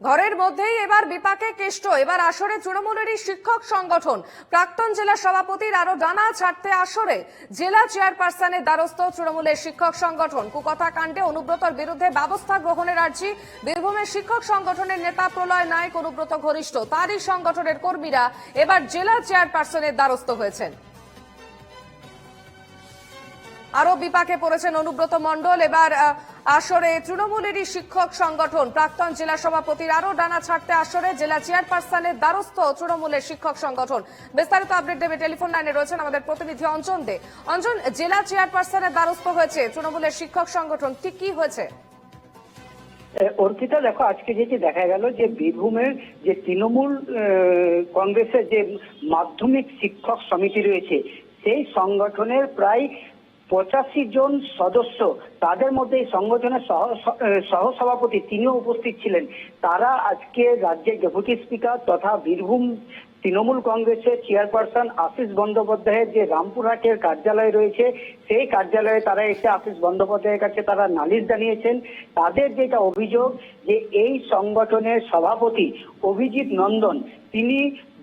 ঘরের মধ্যেই এবার বিপাকে কেষ্ট। এবার আসরে তৃণমূলেরই শিক্ষক সংগঠন। প্রাক্তন জেলা সভাপতির আরো ডানা ছাড়তে আসরে জেলা চেয়ারপারসনের দ্বারস্থ তৃণমূলের শিক্ষক সংগঠন। কুকথা কাণ্ডে অনুব্রতর বিরুদ্ধে ব্যবস্থা গ্রহণের আর্জি। বীরভূমের শিক্ষক সংগঠনের নেতা প্রলয় নায়ক অনুব্রত ঘনিষ্ঠ, তারই সংগঠনের কর্মীরা এবার জেলা চেয়ারপারসনের দ্বারস্থ হয়েছেন। আরো বিপাকে পড়েছেন অনুব্রত মণ্ডল। এবার আসরে তৃণমূলেরই শিক্ষক সংগঠন। প্রাক্তন জেলা সভাপতির আরো ডানা ছাড়তে আসরে জেলা চেয়ারপারসনের দ্বারস্থ তৃণমূলের শিক্ষক সংগঠন। বিস্তারিত আপডেট দেবে টেলিফোন লাইনে রয়েছেন আমাদের প্রতিনিধি অঞ্জন দে। অঞ্জন, জেলা চেয়ারপারসনের দ্বারস্থ হয়েছে তৃণমূলের শিক্ষক সংগঠন, ঠিক কি হয়েছে? অর্পিতা, দেখো, আজকে যেটি দেখা গেল যে বীরভূমের যে তৃণমূল কংগ্রেসের যে মাধ্যমিক শিক্ষক সমিতি রয়েছে, সেই সংগঠনের প্রায় 85 জন সদস্য, তাদের মধ্যে এই সংগঠনের সহসভাপতি তিনিও উপস্থিত ছিলেন। তারা আজকে রাজ্যের ডেপুটি স্পিকার তথা বীরভূম তৃণমূল কংগ্রেসের চেয়ারপারসন আশিস বন্দ্যোপাধ্যায়ের যে রামপুরহাটের কার্যালয় রয়েছে, সেই কার্যালয়ে তারা এসে আশিস বন্দ্যোপাধ্যায়ের কাছে তারা নালিশ জানিয়েছেন। তাদের যেটা অভিযোগ যে এই সংগঠনের সভাপতি অভিজিৎ নন্দন, তিনি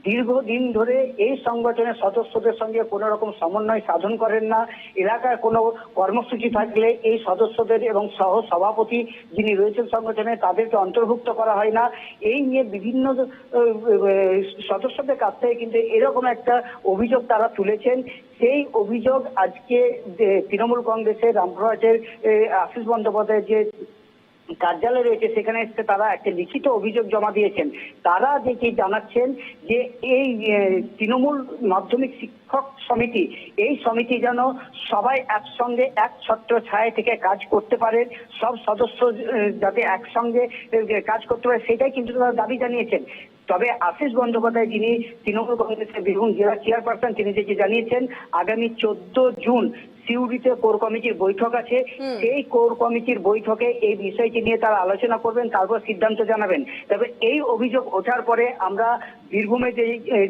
দীর্ঘদিন ধরে এই সংগঠনের সদস্যদের সঙ্গে কোনো রকম সমন্বয় সাধন করেন না। এলাকার কোনো কর্মসূচি থাকলে এই সদস্যদের এবং সহ সভাপতি যিনি রয়েছেন সংগঠনে, তাদেরকে অন্তর্ভুক্ত করা হয় না। এই নিয়ে বিভিন্ন সদস্যদের কাছ থেকে কিন্তু এরকম একটা অভিযোগ তারা তুলেছেন। সেই অভিযোগ আজকে তৃণমূল কংগ্রেসের রামপুরহাটের আশিস বন্দ্যোপাধ্যায়ের যে কার্যালয় রয়েছে, সেখানে এসে তারা একটা লিখিত অভিযোগ জমা দিয়েছেন। তারা যেটি জানাচ্ছেন যে এই তৃণমূল মাধ্যমিক শিক্ষক সমিতি, এই সমিতি যেন সবাই একসঙ্গে এক ছত্র ছায়া থেকে কাজ করতে পারে, সব সদস্য যাতে একসঙ্গে কাজ করতে পারে, সেটাই কিন্তু তারা দাবি জানিয়েছেন। তবে আশিস বন্দ্যোপাধ্যায়, যিনি তৃণমূল কংগ্রেসের বীরভূম জেলা চেয়ারপারসন, তিনি যেটি জানিয়েছেন আগামী 14 জুন সিউড়িতে কোর কমিটির বৈঠক আছে। সেই কোর কমিটির বৈঠকে এই বিষয়টি নিয়ে তারা আলোচনা করবেন, তারপর সিদ্ধান্ত জানাবেন। তবে এই অভিযোগ ওঠার পরে আমরা বীরভূমে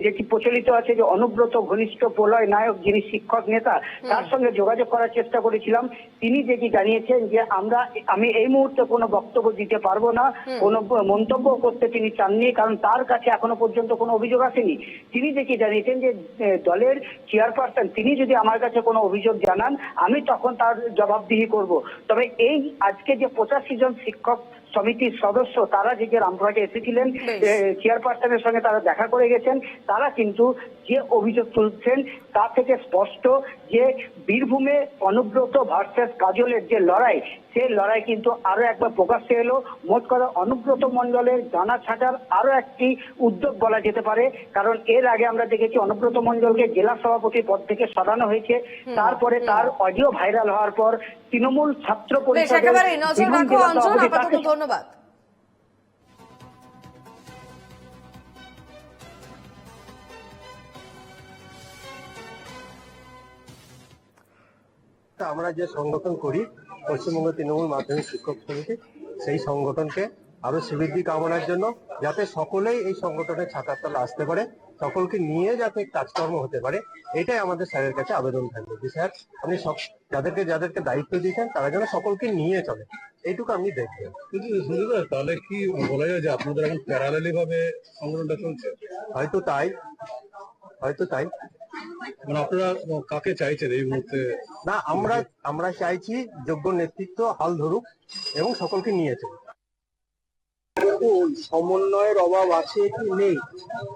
যেটি প্রচলিত আছে যে অনুব্রত ঘনিষ্ঠ প্রলয় নায়ক, যিনি শিক্ষক নেতা, তার সঙ্গে যোগাযোগ করার চেষ্টা করেছিলাম। তিনি যেটি জানিয়েছেন যে আমি এই মুহূর্তে কোনো বক্তব্য দিতে পারবো না, কোনো মন্তব্য করতে তিনি চাননি, কারণ তার কাছে এখনো পর্যন্ত কোনো অভিযোগ আসেনি। তিনি যেটি জানিয়েছেন যে দলের চেয়ারপারসন তিনি যদি আমার কাছে কোনো অভিযোগ জানান, আমি তখন তার জবাবদিহি করব। তবে এই আজকে যে 85 জন শিক্ষক সমিতির সদস্য, তারা যে রামপুরহাটে এসেছিলেন চেয়ারপারসনের সঙ্গে তারা দেখা করে গেছেন, তারা কিন্তু যে অভিযোগ তুলছেন তা থেকে স্পষ্ট যে বীরভূমে অনুব্রত ভার্সেস কাজলের যে লড়াই, সেই লড়াই কিন্তু আরো একবার প্রকাশ্যে এলো। মোট কথা অনুব্রত মণ্ডলের ডানা ছাঁটার আরো একটি উদ্যোগ বলা যেতে পারে, কারণ এর আগে আমরা দেখেছি অনুব্রত মণ্ডলকে জেলা সভাপতি পদ থেকে সরানো হয়েছে। তারপরে তার অডিও ভাইরাল হওয়ার পর তৃণমূল ছাত্র পরিষদের ধন্যবাদ। আমরা যে সংগঠন করি পশ্চিমবঙ্গ তৃণমূল মাধ্যমিক শিক্ষক সমিতি, সেই সংগঠনকে আরো শ্রীবৃদ্ধি কামনার জন্য যাতে সকলেই এই সংগঠনের ছাতার তলে আসতে পারে, সকলকে নিয়ে যাতে কাজকর্ম হতে পারে, এটাই আমাদের স্যারের কাছে আবেদন থাকবে যে স্যার আপনি সব যাদেরকে দায়িত্ব দিয়েছেন তারা যেন সকলকে নিয়ে চলে, এইটুকু আপনি দেখবেন। কিন্তু তাহলে কি বলা যায় যে আপনাদের এখন প্যারালালি ভাবে সংগঠনটা চলছে? হয়তো তাই। মানে আপনারা কাকে চাইছেন এই মুহূর্তে? না, আমরা চাইছি যোগ্য নেতৃত্ব হাল ধরুক এবং সকলকে নিয়ে চলুক। সমন্বয়ের অভাব আছে কি নেই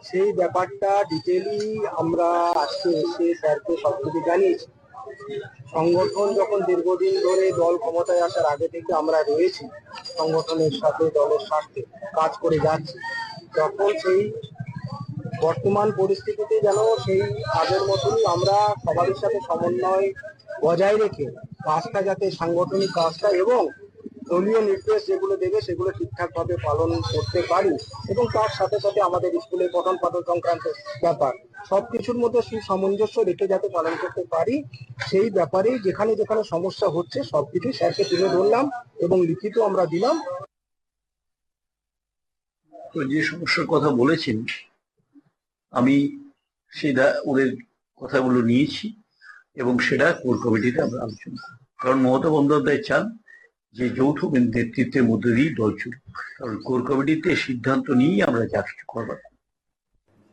সেই ব্যাপারটা ডিটেইলি আমরা আজকে এসে স্যারকে সবকিছু জানিয়েছি। সংগঠন যখন দীর্ঘদিন ধরে দল ক্ষমতায় আসার আগে থেকে আমরা রয়েছি সংগঠনের সাথে, দলের স্বার্থে কাজ করে যাচ্ছি, তখন সেই বর্তমান পরিস্থিতিতে যেন সেই আগের মতনই আমরা সবার সাথে সমন্বয় বজায় রেখে কাজটা, যাতে সাংগঠনিক কাজটা এবং দলীয় নির্দেশ যেগুলো দেবে সেগুলো ঠিকঠাক ভাবে পালন করতে পারি, এবং তার সাথে সাথে আমাদের স্কুলের পঠন পাঠন সংক্রান্ত ব্যাপার সবকিছুর মধ্যে সুসামঞ্জস্য রেখে যাতে পালন করতে পারি, সেই ব্যাপারে যেখানে যেখানে সমস্যা হচ্ছে সবকিছু স্যারকে তুলে ধরলাম এবং লিখিত আমরা দিলাম। তো যে সমস্যার কথা বলেছেন আমি সেটা ওদের কথাগুলো নিয়েছি এবং সেটা কোর কমিটিতে আমরা আলোচনা করি। কারণ মমতা বন্দ্যোপাধ্যায় চান যে যৌথ নেতৃত্বের মধ্যে দিয়েই দল চলুক, কারণ কোর কমিটিতে সিদ্ধান্ত নিয়েই আমরা যা কিছু করবার